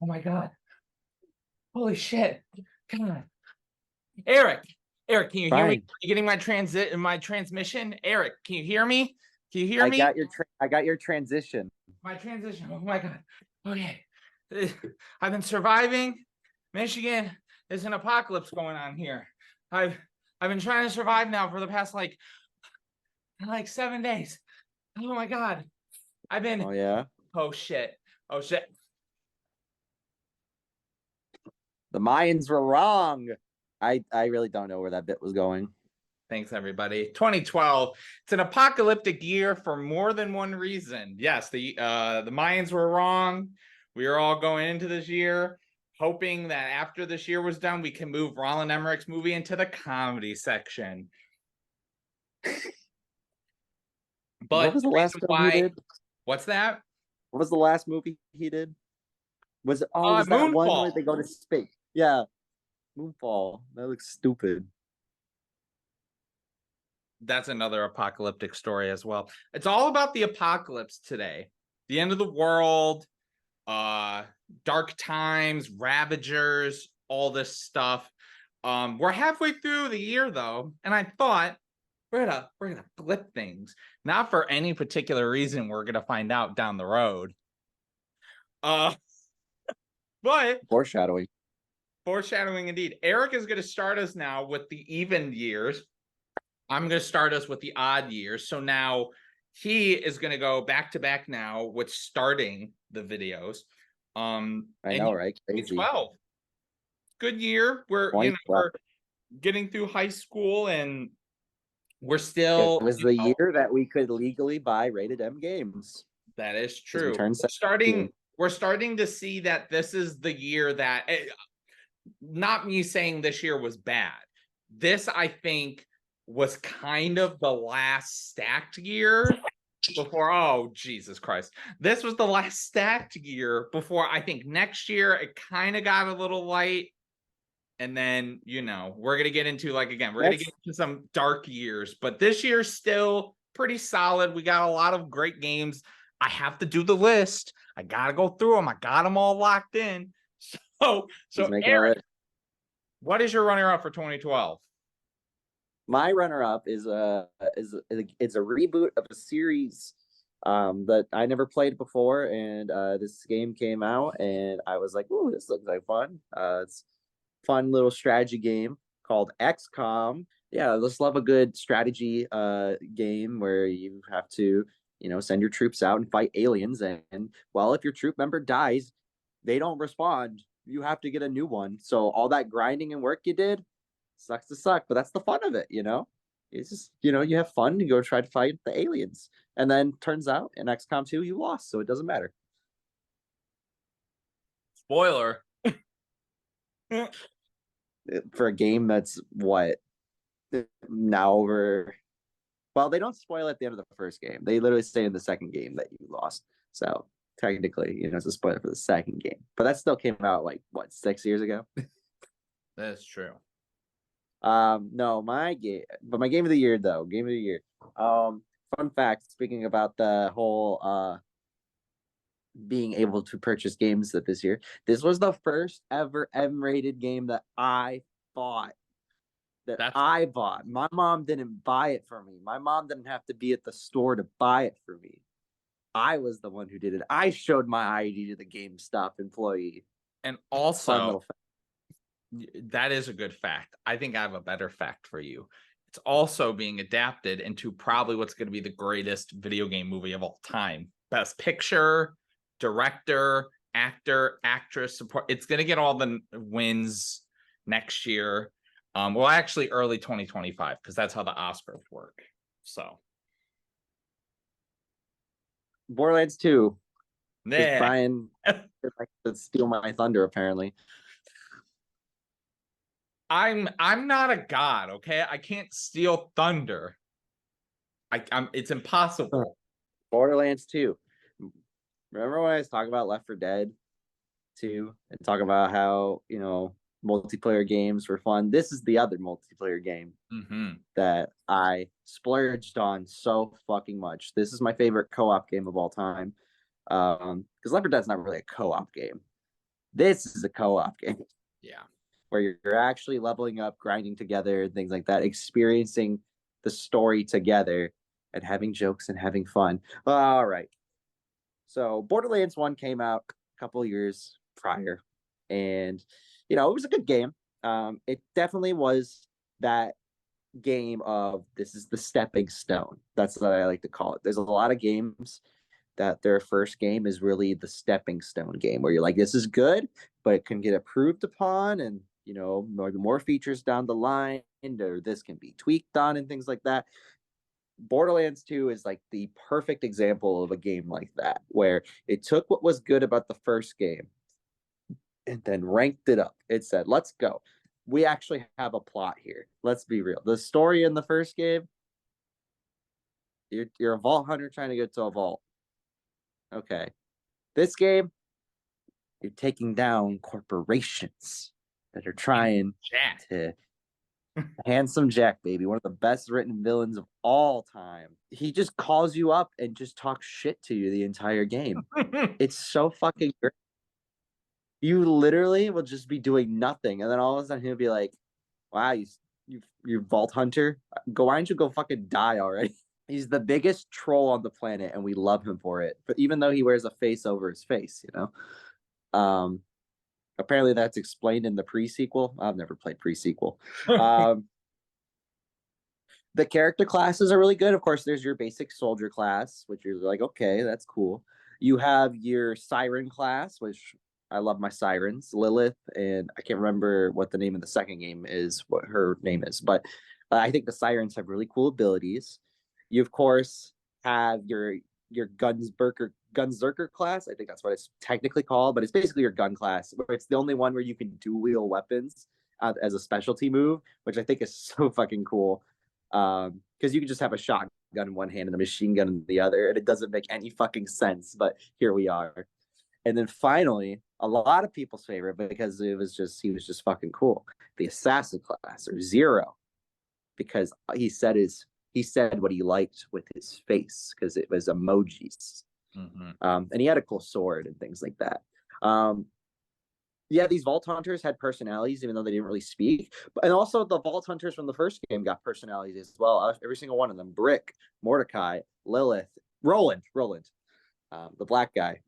Oh my God. Holy shit. God. Erik, can you hear me? Fine. Are you getting my transmission? Erik, can you hear me? Can you hear I me? got your transition. My transition. Oh my God. Okay. I've been surviving. Michigan, there's an apocalypse going on here. I've been trying to survive now for the past like 7 days. Oh my God. I've been Oh yeah. oh shit. Oh shit. The Mayans were wrong. I really don't know where that bit was going. Thanks, everybody. 2012. It's an apocalyptic year for more than one reason. Yes, the Mayans were wrong. We were all going into this year hoping that after this year was done, we can move Roland Emmerich's movie into the comedy section. But What was the last film he did? What's that? What was the last movie he did? Was that one where they go to space? Yeah, Moonfall. That looks stupid. That's another apocalyptic story as well. It's all about the apocalypse today. The end of the world, dark times, ravagers, all this stuff. We're halfway through the year though, and I thought we're gonna flip things. Not for any particular reason, we're gonna find out down the road. But Foreshadowing indeed. Erik is gonna start us now with the even years. I'm going to start us with the odd years. So now he is going to go back to back now with starting the videos. I know, right? Crazy. 12. Good year. We're getting through high school and we're still. It was the year that we could legally buy rated M games. That is true. We're starting to see that this is the year that not me saying this year was bad. This, I think, was kind of the last stacked year before, oh, Jesus Christ. This was the last stacked year before I think next year it kind of got a little light. And then, we're going to get into we're going to get into some dark years. But this year's still pretty solid. We got a lot of great games. I have to do the list. I got to go through them. I got them all locked in. So Erik, what is your runner-up for 2012? My runner-up is a reboot of a series that I never played before, and this game came out, and I was like, "Ooh, this looks like fun!" It's a fun little strategy game called XCOM. Yeah, I just love a good strategy game where you have to, send your troops out and fight aliens, and well, if your troop member dies, they don't respond. You have to get a new one. So all that grinding and work you did sucks to suck, but that's the fun of it, It's just, you have fun, you go try to fight the aliens. And then turns out in XCOM 2 you lost, so it doesn't matter. Spoiler. For a game that's now over. Well, they don't spoil at the end of the first game. They literally say in the second game that you lost. So technically, it's a spoiler for the second game. But that still came out 6 years ago? That's true. No, my game of the year though. Game of the year. Fun fact, speaking about the whole being able to purchase games this year. This was the first ever M-rated game that I bought. I bought. My mom didn't buy it for me. My mom didn't have to be at the store to buy it for me. I was the one who did it. I showed my ID to the GameStop employee. And also, that is a good fact. I think I have a better fact for you. It's also being adapted into probably what's going to be the greatest video game movie of all time. Best picture, director, actor, actress, support. It's going to get all the wins next year. Well, actually early 2025, because that's how the Oscars work. So Borderlands 2. Yeah. Brian to steal my thunder, apparently. I'm not a god, okay? I can't steal thunder. It's impossible. Borderlands 2. Remember when I was talking about Left 4 Dead 2 and talking about how, multiplayer games were fun? This is the other multiplayer game that I splurged on so fucking much. This is my favorite co-op game of all time. Because Left 4 Dead's not really a co-op game. This is a co-op game. Yeah. Where you're actually leveling up, grinding together, and things like that, experiencing the story together and having jokes and having fun. All right. So Borderlands 1 came out a couple years prior, and it was a good game. It definitely was that game of this is the stepping stone. That's what I like to call it. There's a lot of games that their first game is really the stepping stone game where you're like, this is good, but it can get improved upon and more features down the line, or this can be tweaked on and things like that. Borderlands 2 is like the perfect example of a game like that, where it took what was good about the first game and then ranked it up. It said, let's go. We actually have a plot here. Let's be real. The story in the first game, you're a vault hunter trying to get to a vault. Okay. This game, you're taking down corporations that are trying to Handsome Jack, baby, one of the best written villains of all time. He just calls you up and just talks shit to you the entire game. It's so fucking great. You literally will just be doing nothing, and then all of a sudden he'll be like, "Wow, you Vault Hunter. Why don't you go fucking die already?" He's the biggest troll on the planet, and we love him for it. But even though he wears a face over his face, apparently that's explained in the pre-sequel. I've never played pre-sequel. The character classes are really good. Of course, there's your basic soldier class, which you're like, okay, that's cool. You have your siren class, which I love my sirens, Lilith, and I can't remember what the name of the second game is, what her name is, but I think the sirens have really cool abilities. You, of course, have your Gunzerker class. I think that's what it's technically called, but it's basically your gun class. It's the only one where you can dual wield weapons as a specialty move, which I think is so fucking cool. Because you can just have a shotgun in one hand and a machine gun in the other, and it doesn't make any fucking sense, but here we are. And then finally, a lot of people's favorite, because he was just fucking cool, the assassin class, or Zero, because he said what he liked with his face, because it was emojis. And he had a cool sword and things like that. Yeah, these Vault Hunters had personalities, even though they didn't really speak. And also, the Vault Hunters from the first game got personalities as well. Every single one of them: Brick, Mordecai, Lilith, Roland, the black guy.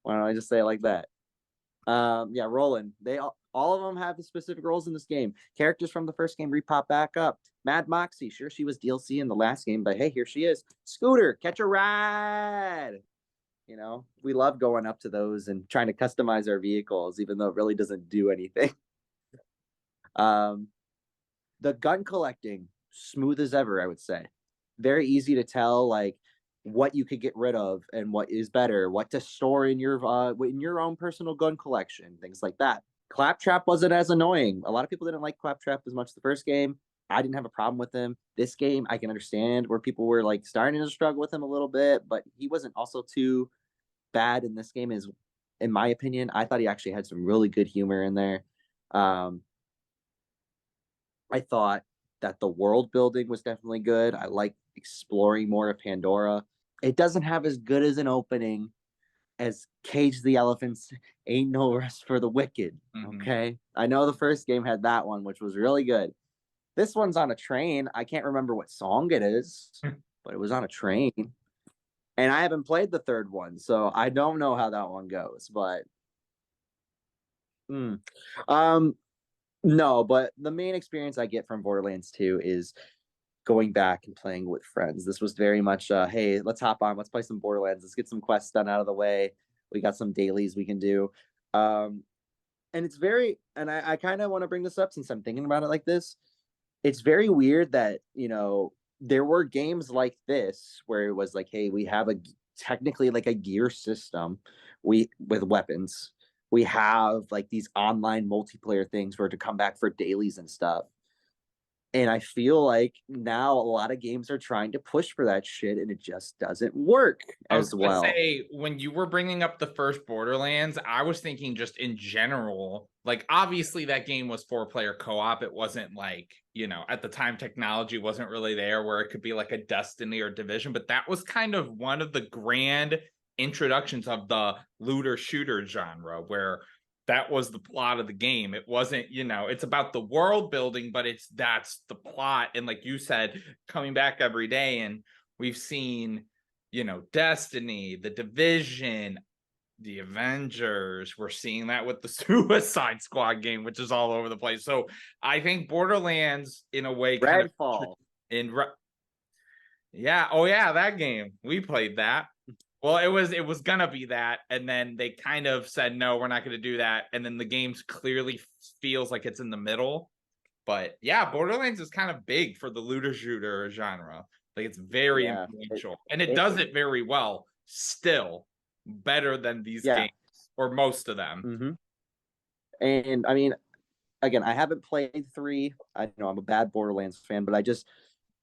Why don't I just say it like that? Yeah, Roland. They all of them have specific roles in this game. Characters from the first game repop back up. Mad Moxie, sure, she was DLC in the last game, but hey, here she is. Scooter, catch a ride. We love going up to those and trying to customize our vehicles, even though it really doesn't do anything. The gun collecting, smooth as ever, I would say. Very easy to tell, like, what you could get rid of and what is better, what to store in your own personal gun collection, things like that. Claptrap wasn't as annoying. A lot of people didn't like Claptrap as much the first game. I didn't have a problem with him. This game, I can understand where people were like starting to struggle with him a little bit, but he wasn't also too bad in this game. Is, in my opinion, I thought he actually had some really good humor in there. I thought that the world building was definitely good. I like exploring more of Pandora. It doesn't have as good as an opening as Cage the Elephant's Ain't No Rest for the Wicked. Okay. I know the first game had that one, which was really good. This one's on a train. I can't remember what song it is, but it was on a train. And I haven't played the third one, so I don't know how that one goes, but no, but the main experience I get from Borderlands 2 is going back and playing with friends. This was very much hey, let's hop on, let's play some Borderlands, let's get some quests done out of the way. We got some dailies we can do. And it's very, and I kind of want to bring this up since I'm thinking about it like this. It's very weird that, there were games like this where it was like, hey, we have technically like a gear system with weapons. We have like these online multiplayer things where to come back for dailies and stuff. And I feel like now a lot of games are trying to push for that shit, and it just doesn't work as well. Say, when you were bringing up the first Borderlands, I was thinking just in general, like obviously that game was 4-player co-op. It wasn't like, at the time technology wasn't really there where it could be like a Destiny or Division, but that was kind of one of the grand introductions of the looter shooter genre, where that was the plot of the game. It wasn't, it's about the world building, but that's the plot. And like you said, coming back every day, and we've seen, Destiny, The Division, the Avengers. We're seeing that with the Suicide Squad game, which is all over the place. So I think Borderlands, in a way, Redfall. Yeah. Oh yeah, that game. We played that. Well, it was gonna be that, and then they kind of said no, we're not gonna do that, and then the game clearly feels like it's in the middle. But yeah, Borderlands is kind of big for the looter shooter genre. Like, it's very influential, and it does it very well. Still better than these games, or most of them. And I mean, again, I haven't played 3. I know I'm a bad Borderlands fan, but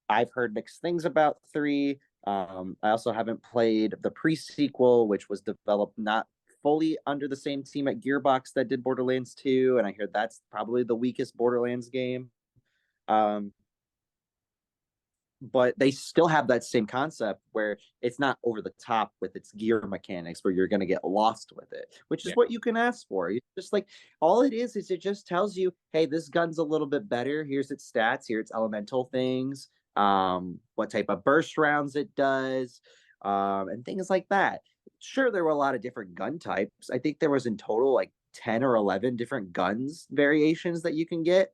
I've heard mixed things about 3. I also haven't played the pre-sequel, which was developed not fully under the same team at Gearbox that did Borderlands 2, and I heard that's probably the weakest Borderlands game. But they still have that same concept where it's not over the top with its gear mechanics where you're going to get lost with it, which is what you can ask for. It's just like, all it is it just tells you, hey, this gun's a little bit better. Here's its stats. Here's its elemental things, what type of burst rounds it does, and things like that. Sure, there were a lot of different gun types. I think there was in total like 10 or 11 different guns variations that you can get,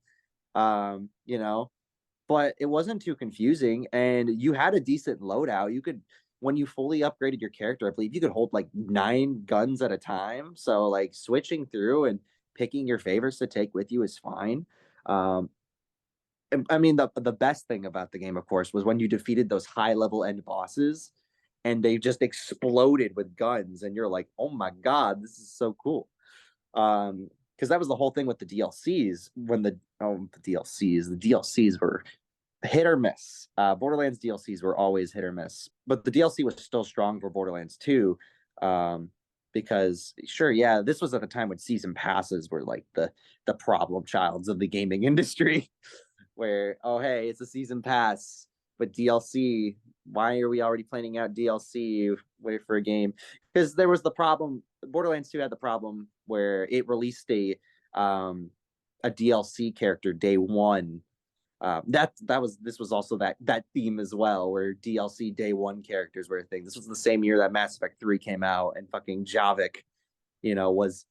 but it wasn't too confusing, and you had a decent loadout. You could, when you fully upgraded your character, I believe you could hold like 9 guns at a time. So like switching through and picking your favorites to take with you is fine. I mean, the best thing about the game, of course, was when you defeated those high level end bosses and they just exploded with guns, and you're like, oh my god, this is so cool. Because that was the whole thing with the DLCs. When the DLCs were hit or miss. Borderlands DLCs were always hit or miss, but the DLC was still strong for Borderlands 2, because sure, yeah, this was at the time when season passes were like the problem childs of the gaming industry, where, oh hey, it's a season pass, but DLC, why are we already planning out DLC? Wait for a game, because there was the problem. Borderlands 2 had the problem where it released a DLC character day one. This was also that theme as well, where DLC day one characters were a thing. This was the same year that Mass Effect 3 came out, and fucking Javik, was,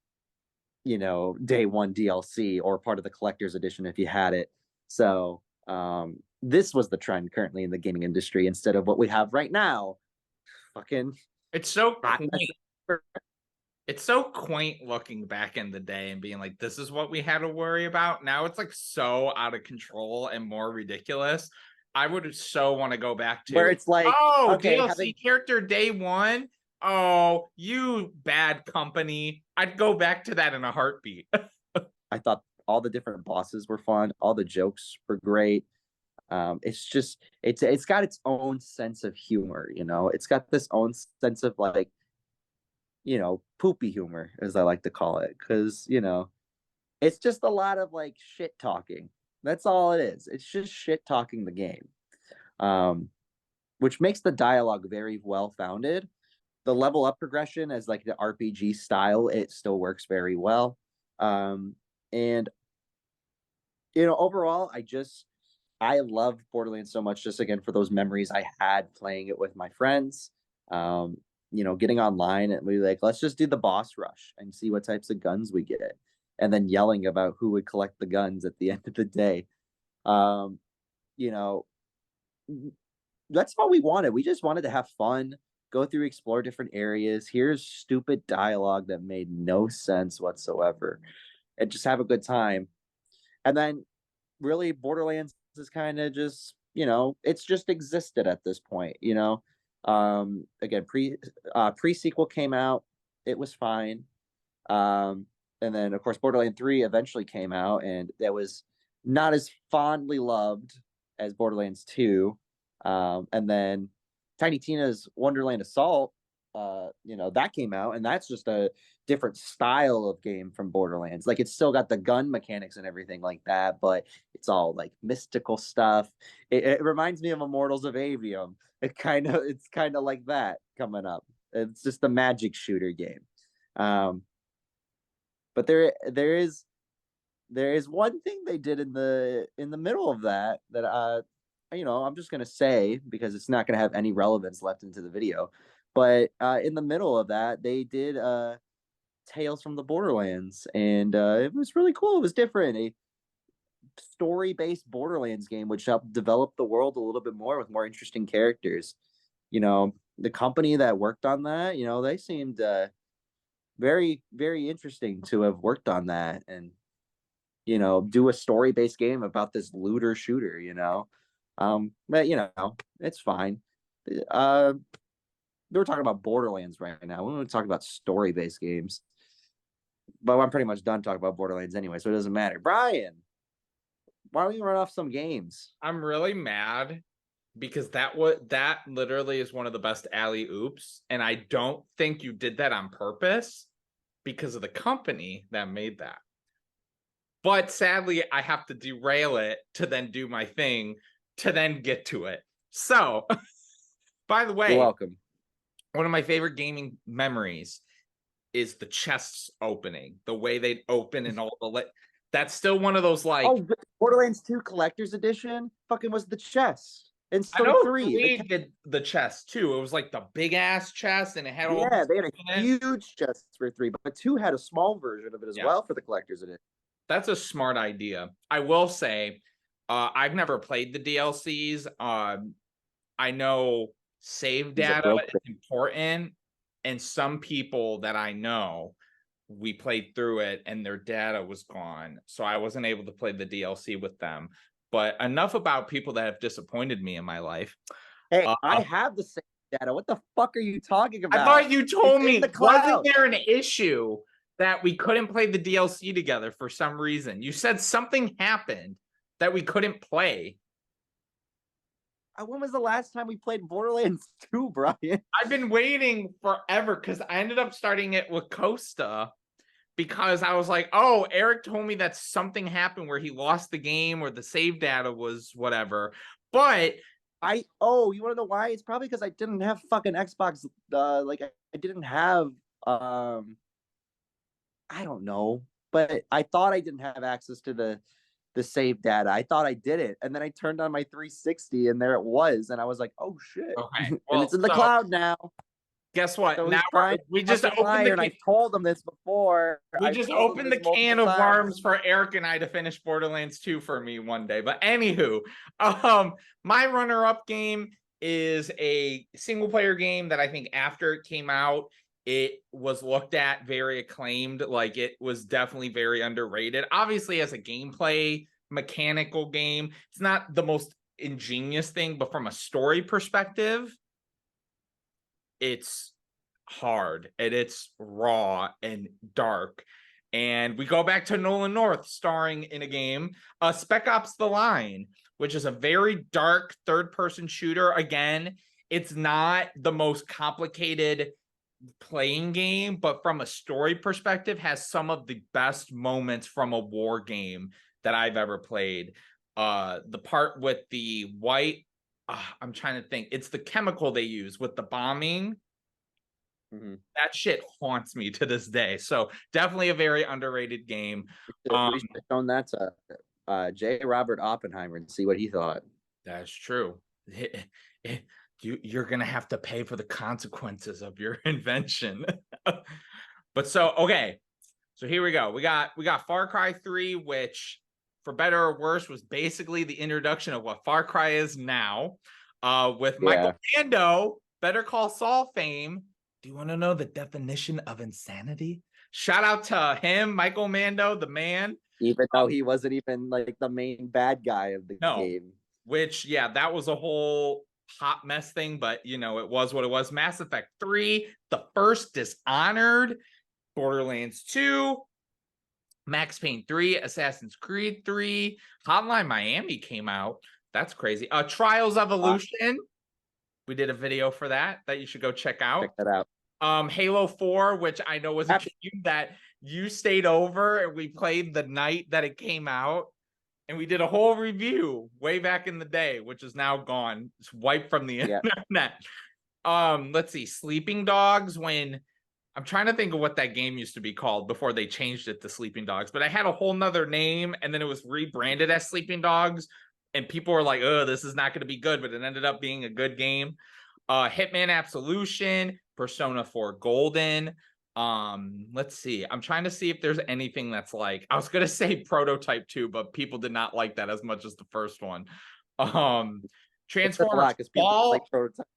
day one DLC or part of the collector's edition if you had it. So this was the trend currently in the gaming industry, instead of what we have right now. Fucking, it's so quaint. It's so quaint looking back in the day and being like, this is what we had to worry about. Now it's like so out of control and more ridiculous. I would so want to go back to where it's like, oh, okay, DLC character day one. Oh, you bad company. I'd go back to that in a heartbeat. I thought all the different bosses were fun. All the jokes were great. It's just, it's got its own sense of humor. It's got this own sense of like, poopy humor, as I like to call it, because it's just a lot of like shit talking. That's all it is. It's just shit talking the game, which makes the dialogue very well founded. The level up progression as like the RPG style, it still works very well. And overall, I love Borderlands so much, just again for those memories I had playing it with my friends. Getting online and we like, let's just do the boss rush and see what types of guns we get, and then yelling about who would collect the guns at the end of the day. That's all we wanted. We just wanted to have fun, go through, explore different areas. Here's stupid dialogue that made no sense whatsoever, and just have a good time. And then really Borderlands is kind of just, it's just existed at this point. Again, pre-sequel came out, it was fine. And then of course Borderlands 3 eventually came out, and that was not as fondly loved as Borderlands 2. And then Tiny Tina's Wonderland Assault, that came out, and that's just a different style of game from Borderlands. Like, it's still got the gun mechanics and everything like that, but it's all like mystical stuff. It reminds me of Immortals of Avium. It's kind of like that coming up. It's just the magic shooter game. But there is one thing they did in the middle of that I'm just gonna say, because it's not gonna have any relevance left into the video. But in the middle of that, they did Tales from the Borderlands, and it was really cool. It was different. A story-based Borderlands game, which helped develop the world a little bit more with more interesting characters. The company that worked on that, they seemed very, very interesting to have worked on that, and do a story-based game about this looter shooter. But it's fine. We're talking about Borderlands right now. We want to talk about story-based games, but I'm pretty much done talking about Borderlands anyway, so it doesn't matter. Brian, why don't you run off some games? I'm really mad because that literally is one of the best alley oops, and I don't think you did that on purpose because of the company that made that. But sadly, I have to derail it to then do my thing to then get to it. So, by the way, you're welcome. One of my favorite gaming memories is the chests opening, the way they'd open and all the that's still one of those like Borderlands 2 Collector's Edition fucking was the chest. And so I know 3 did the chest too. It was like the big ass chest, and it had all they had a huge chest for 3, but 2 had a small version of it as well for the Collector's Edition. That's a smart idea. I will say, I've never played the DLCs. I know save data is important, and some people that I know, we played through it and their data was gone, so I wasn't able to play the DLC with them. But enough about people that have disappointed me in my life. Hey, I have the save data. What the fuck are you talking about? I thought you told me. Wasn't there an issue that we couldn't play the DLC together for some reason? You said something happened that we couldn't play. When was the last time we played Borderlands 2, Brian? I've been waiting forever because I ended up starting it with Costa because I was like, oh, Erik told me that something happened where he lost the game or the save data was whatever. But you want to know why? It's probably because I didn't have fucking Xbox. I didn't have I don't know, but I thought I didn't have access to the save data. I thought I did it, and then I turned on my 360, and there it was, and I was like, "Oh shit!" Okay, well, and it's in the cloud now. Guess what? So now we just opened and I told them this before. We just opened the can of worms for Erik and I to finish Borderlands 2 for me one day. But anywho, my runner-up game is a single-player game that I think after it came out, it was looked at very acclaimed. Like, it was definitely very underrated. Obviously, as a gameplay mechanical game, it's not the most ingenious thing, but from a story perspective, it's hard and it's raw and dark. And we go back to Nolan North starring in a game, Spec Ops: The Line, which is a very dark third-person shooter. Again, it's not the most complicated playing game, but from a story perspective has some of the best moments from a war game that I've ever played. The part with the white, I'm trying to think, it's the chemical they use with the bombing. That shit haunts me to this day. So definitely a very underrated game. We should have shown that to J. Robert Oppenheimer and see what he thought. That's true. You're gonna have to pay for the consequences of your invention. But okay, so here we go. We got Far Cry 3, which for better or worse was basically the introduction of what Far Cry is now. With Michael Mando, Better Call Saul fame. Do you want to know the definition of insanity? Shout out to him, Michael Mando, the man. Even though he wasn't even like the main bad guy of the game. Which, that was a whole hot mess thing, but it was what it was. Mass Effect 3, the first Dishonored, Borderlands 2, Max Payne 3, Assassin's Creed 3, Hotline Miami came out. That's crazy. Trials Evolution. We did a video for that you should go check out. Check that out. Halo 4, which I know was a game that you stayed over and we played the night that it came out. And we did a whole review way back in the day, which is now gone. It's wiped from the internet. let's see, Sleeping Dogs, when I'm trying to think of what that game used to be called before they changed it to Sleeping Dogs, but I had a whole nother name and then it was rebranded as Sleeping Dogs and people were like, oh, this is not going to be good, but it ended up being a good game. Hitman Absolution, Persona 4 Golden. Let's see. I'm trying to see if there's anything that's like, I was going to say Prototype 2, but people did not like that as much as the first one. Transformers Fall. Like Prototype.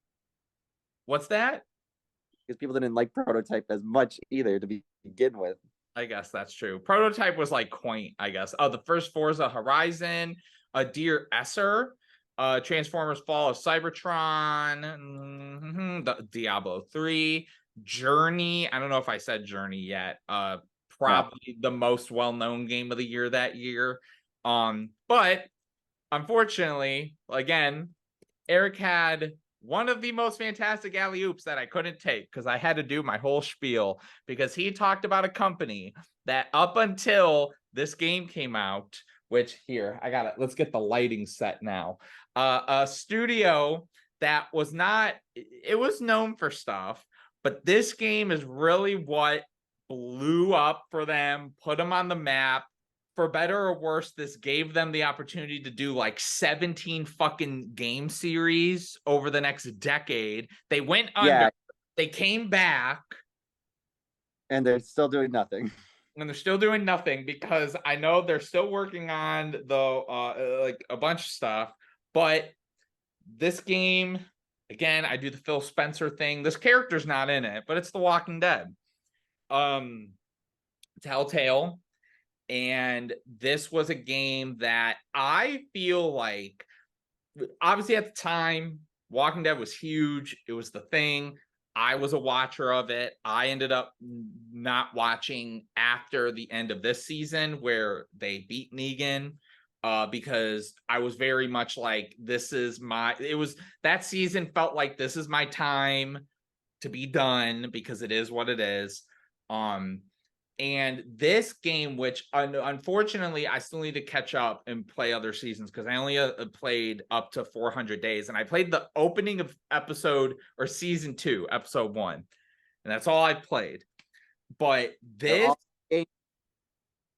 What's that? Because people didn't like Prototype as much either to begin with. I guess that's true. Prototype was like quaint, I guess. Oh, the first Forza Horizon, Dear Esser, Transformers Fall of Cybertron, the Diablo 3, Journey. I don't know if I said Journey yet. Probably the most well-known game of the year that year. But unfortunately, again, Erik had one of the most fantastic alley-oops that I couldn't take because I had to do my whole spiel because he talked about a company that up until this game came out, which here, I got it. Let's get the lighting set now. A studio that was not, it was known for stuff, but this game is really what blew up for them, put them on the map. For better or worse, this gave them the opportunity to do like 17 fucking game series over the next decade. They went under, they came back. And they're still doing nothing. And they're still doing nothing because I know they're still working on the like a bunch of stuff. But this game, again, I do the Phil Spencer thing. This character's not in it, but it's The Walking Dead. Telltale. And this was a game that I feel like, obviously at the time, Walking Dead was huge. It was the thing. I was a watcher of it. I ended up not watching after the end of this season where they beat Negan because I was very much like, that season felt like this is my time to be done because it is what it is. And this game, which unfortunately I still need to catch up and play other seasons because I only played up to 400 days. And I played the opening of season 2, episode 1. And that's all I played. But this,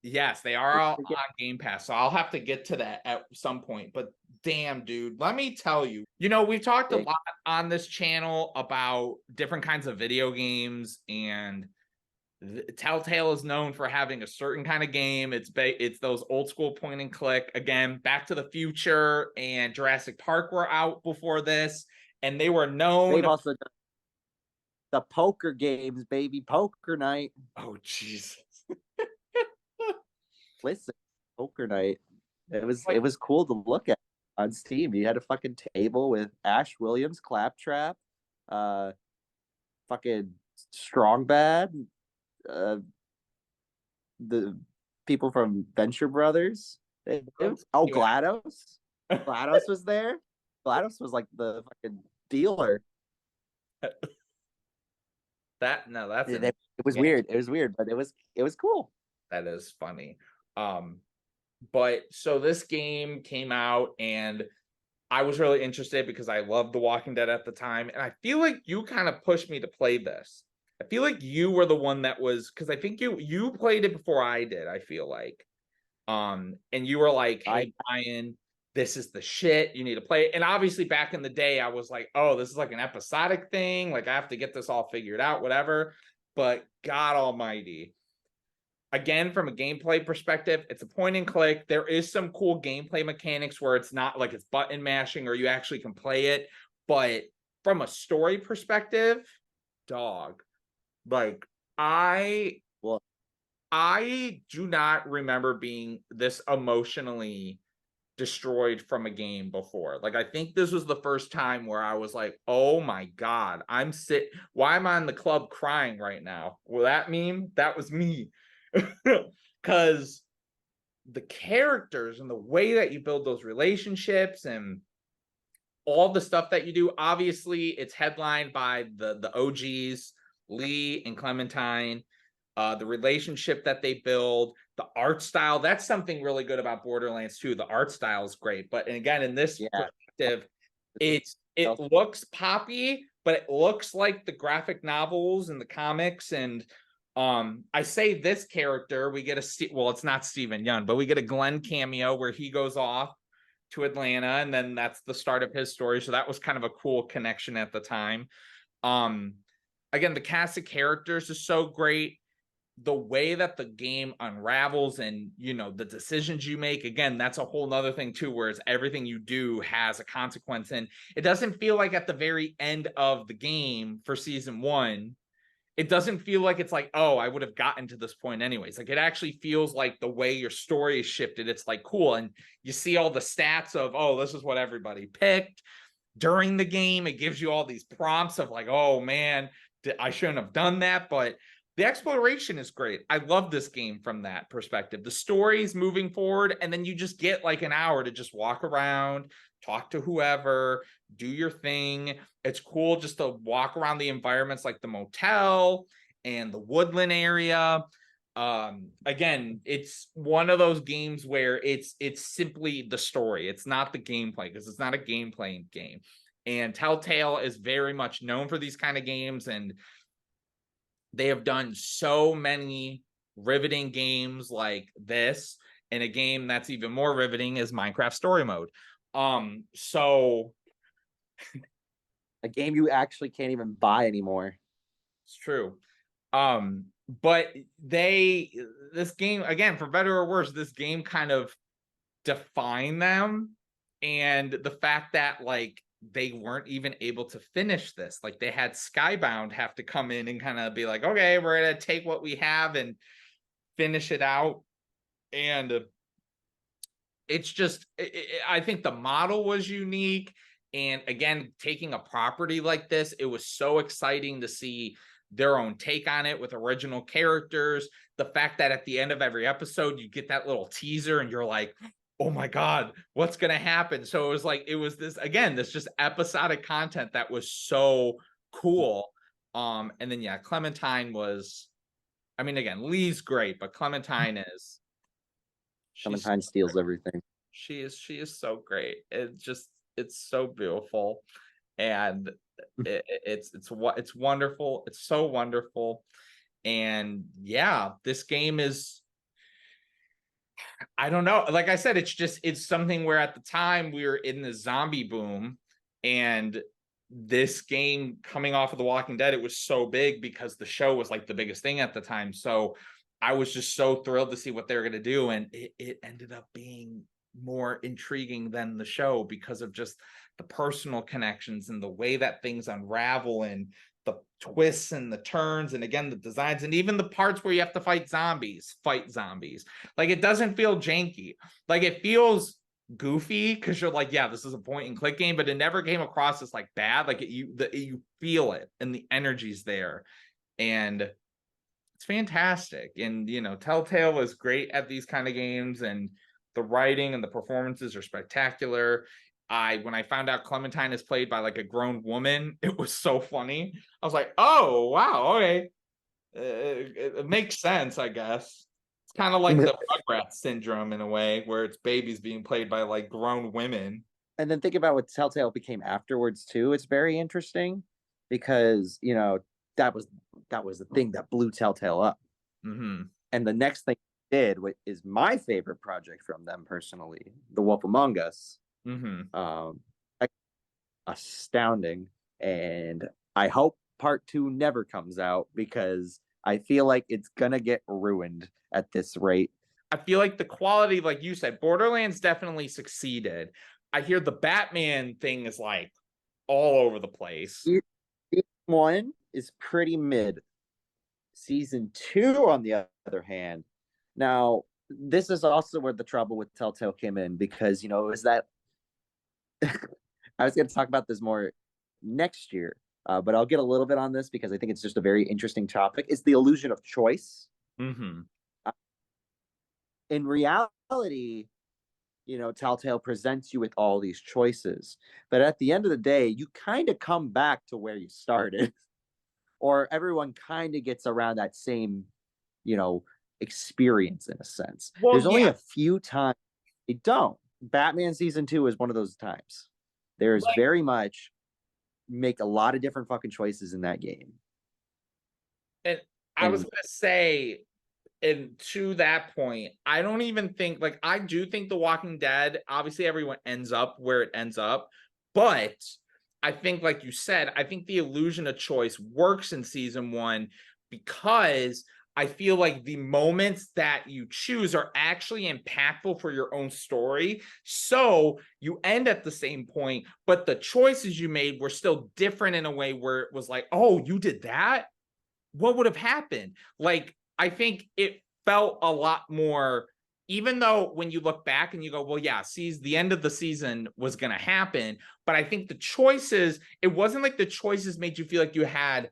yes, they are all on Game Pass. So I'll have to get to that at some point. But damn, dude, let me tell you, we've talked a lot on this channel about different kinds of video games, and Telltale is known for having a certain kind of game. It's those old school point and click. Again, Back to the Future and Jurassic Park were out before this, and they were known. They've also done the poker games, baby. Poker night. Oh, Jesus. Listen, poker night. It was cool to look at on Steam. You had a fucking table with Ash Williams, Claptrap, fucking Strong Bad, the people from Venture Brothers. GLaDOS. GLaDOS was there. GLaDOS was like the fucking dealer. It was weird. It was weird, but it was cool. That is funny. But so this game came out and I was really interested because I loved The Walking Dead at the time. And I feel like you kind of pushed me to play this. I feel like you were the one that was, because I think you played it before I did, I feel like. And you were like, hey, Brian, this is the shit. You need to play it. And obviously back in the day, I was like, oh, this is like an episodic thing. Like I have to get this all figured out, whatever. But God almighty. Again, from a gameplay perspective, it's a point and click. There is some cool gameplay mechanics where it's not like it's button mashing or you actually can play it. But from a story perspective, dog, like I do not remember being this emotionally destroyed from a game before. Like I think this was the first time where I was like, oh my God, why am I in the club crying right now? Well, that was me. Because the characters and the way that you build those relationships and all the stuff that you do, obviously it's headlined by the OGs, Lee and Clementine, the relationship that they build, the art style. That's something really good about Borderlands 2. The art style is great. But again, in this perspective, it's it looks poppy, but it looks like the graphic novels and the comics. And I say this character, we get well, it's not Steven Yeun, but we get a Glenn cameo where he goes off to Atlanta, and then that's the start of his story. So that was kind of a cool connection at the time. Again, the cast of characters is so great. The way that the game unravels and, you know, the decisions you make, again, that's a whole nother thing too, whereas everything you do has a consequence. And it doesn't feel like at the very end of the game for season 1, it doesn't feel like it's like, oh, I would have gotten to this point anyways. Like, it actually feels like the way your story is shifted, it's like cool. And you see all the stats of, oh, this is what everybody picked during the game. It gives you all these prompts of like, oh man, I shouldn't have done that. But the exploration is great. I love this game from that perspective. The story's moving forward, and then you just get like an hour to just walk around, talk to whoever, do your thing. It's cool just to walk around the environments like the motel and the woodland area. Again, it's one of those games where it's simply the story. It's not the gameplay, because it's not a gameplay game. And Telltale is very much known for these kind of games, and they have done so many riveting games like this, and a game that's even more riveting is Minecraft Story Mode. So a game you actually can't even buy anymore. It's true. But this game, again, for better or worse, this game kind of defined them. And the fact that like they weren't even able to finish this, like they had Skybound have to come in and kind of be like, okay, we're gonna take what we have and finish it out. And it's just, I think the model was unique. And again, taking a property like this, it was so exciting to see their own take on it with original characters. The fact that at the end of every episode, you get that little teaser and you're like, oh my God, what's going to happen? So it was like, it was this, again, this just episodic content that was so cool. And then, yeah, Clementine was, I mean, again, Lee's great, but Clementine is. Clementine steals everything. She is so great. It's so beautiful. And it's wonderful. It's so wonderful. And yeah, this game is, I don't know. Like I said, it's something where at the time we were in the zombie boom, and this game coming off of The Walking Dead, it was so big because the show was like the biggest thing at the time. So I was just so thrilled to see what they were going to do. And it ended up being more intriguing than the show because of just the personal connections and the way that things unravel and the twists and the turns, and again, the designs, and even the parts where you have to fight zombies. Like, it doesn't feel janky. Like, it feels goofy because you're like, yeah, this is a point and click game, but it never came across as like bad. Like, you feel it and the energy's there, and it's fantastic. And you know, Telltale is great at these kind of games, and the writing and the performances are spectacular. When I found out Clementine is played by like a grown woman, it was so funny. I was like, oh wow, okay, it makes sense, I guess. It's kind of like the Rugrats syndrome in a way, where it's babies being played by like grown women. And then think about what Telltale became afterwards too. It's very interesting because, you know, that was the thing that blew Telltale up. Mm-hmm. And the next thing they did, what is my favorite project from them personally, The Wolf Among Us. Mm-hmm. Astounding. And I hope part 2 never comes out because I feel like it's gonna get ruined at this rate. I feel like the quality, like you said, Borderlands definitely succeeded. I hear the Batman thing is like all over the place. Season 1 is pretty mid. Season 2, on the other hand, now this is also where the trouble with Telltale came in, because, you know, is that I was going to talk about this more next year, but I'll get a little bit on this because I think it's just a very interesting topic. It's the illusion of choice. Mm-hmm. In reality, you know, Telltale presents you with all these choices, but at the end of the day, you kind of come back to where you started, or everyone kind of gets around that same, you know, experience in a sense. Well, there's only a few times they don't. Batman season 2 is one of those times. There is very much make a lot of different fucking choices in that game. And I was gonna say, and to that point, I don't even think, like, I do think The Walking Dead, obviously everyone ends up where it ends up, but I think, like you said, I think the illusion of choice works in season 1 because I feel like the moments that you choose are actually impactful for your own story. So you end at the same point, but the choices you made were still different in a way where it was like, oh, you did that? What would have happened? Like, I think it felt a lot more, even though when you look back and you go, well, yeah, see, the end of the season was going to happen. But I think the choices, it wasn't like the choices made you feel like you had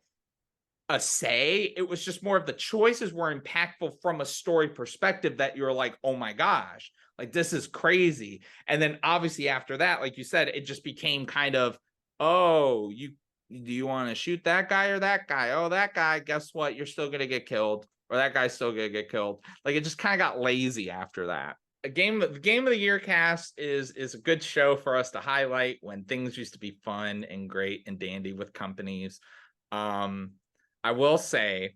a say. It was just more of the choices were impactful from a story perspective that you're like, oh my gosh, like this is crazy. And then obviously after that, like you said, it just became kind of, oh, do you want to shoot that guy or that guy? Oh, that guy, guess what? You're still gonna get killed, or that guy's still gonna get killed. Like it just kind of got lazy after that. The game of the year cast is a good show for us to highlight when things used to be fun and great and dandy with companies. I will say,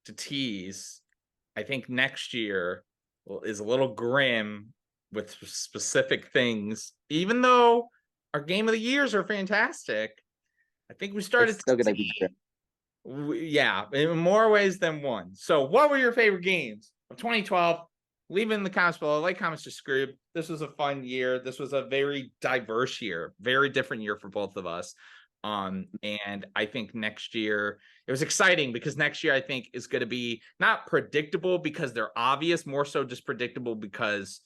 to tease, I think next year is a little grim with specific things, even though our game of the years are fantastic. I think we started It's still gonna be grim. Yeah, in more ways than one. So what were your favorite games of 2012? Leave it in the comments below. Like, comments, subscribe. This was a fun year. This was a very diverse year, very different year for both of us. And I think next year it was exciting because next year I think is going to be not predictable because they're obvious, more so just predictable because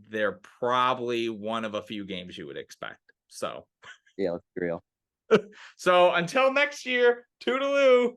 they're probably one of a few games you would expect. So yeah, let's be real. so until next year, toodaloo.